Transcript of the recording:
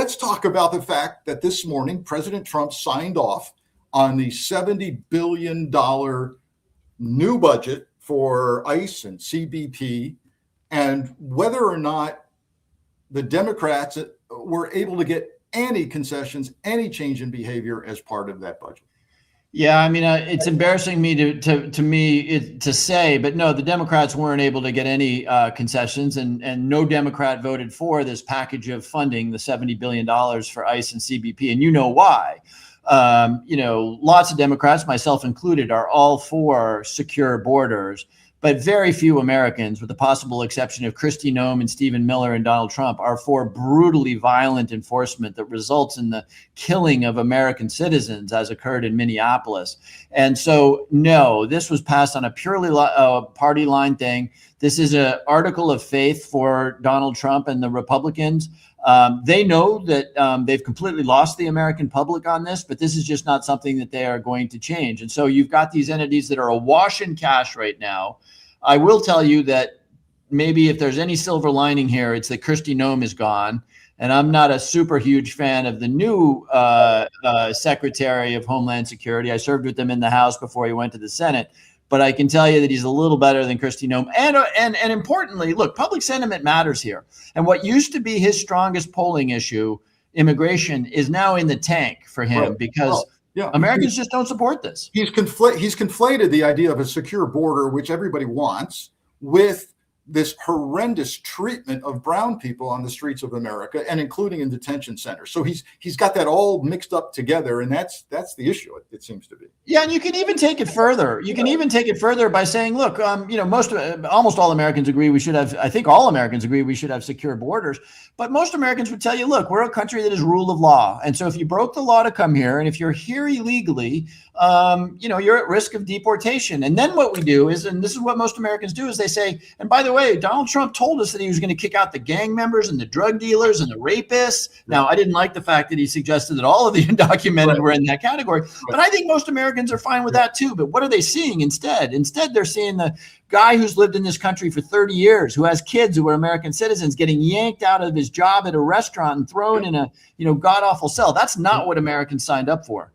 let's talk about the fact that this morning President Trump signed off on the $70 billion new budget for ICE and CBP, and whether or not the Democrats were able to get any concessions, any change in behavior as part of that budget. Yeah, I mean, it's embarrassing to say, but no, the Democrats weren't able to get any concessions, and no Democrat voted for this package of funding, the $70 billion for ICE and CBP, and you know why. Lots of Democrats, myself included, are all for secure borders, but very few Americans, with the possible exception of Kristi Noem and Stephen Miller and Donald Trump, are for brutally violent enforcement that results in the killing of American citizens, as occurred in Minneapolis. And so, no, this was passed on a purely party line thing. This is an article of faith for Donald Trump and the Republicans. They know that they've completely lost the American public on this, but this is just not something that they are going to change. And so you've got these entities that are awash in cash right now. I will tell you that maybe if there's any silver lining here, it's that Kristi Noem is gone. And I'm not a super huge fan of the new Secretary of Homeland Security. I served with him in the House before he went to the Senate. But I can tell you that he's a little better than Kristi Noem. And importantly, look, public sentiment matters here. And what used to be his strongest polling issue, immigration, is now in the tank for him because Americans just don't support this. He's conflated the idea of a secure border, which everybody wants, with this horrendous treatment of brown people on the streets of America, and including in detention centers. So he's got that all mixed up together, and that's the issue. It seems to be. Yeah, and you can even take it further. You can even take it further by saying, look, almost all Americans agree we should have. I think all Americans agree we should have secure borders. But most Americans would tell you, look, we're a country that is rule of law, and so if you broke the law to come here, and if you're here illegally, you're at risk of deportation. And then what we do is, and this is what most Americans do, is they say, and by the way, Donald Trump told us that he was going to kick out the gang members and the drug dealers and the rapists. Now, I didn't like the fact that he suggested that all of the undocumented were in that category, but I think most Americans are fine with that too. But what are they seeing instead? Instead, they're seeing the guy who's lived in this country for 30 years, who has kids who are American citizens, getting yanked out of his job at a restaurant and thrown in a god-awful cell. That's not what Americans signed up for.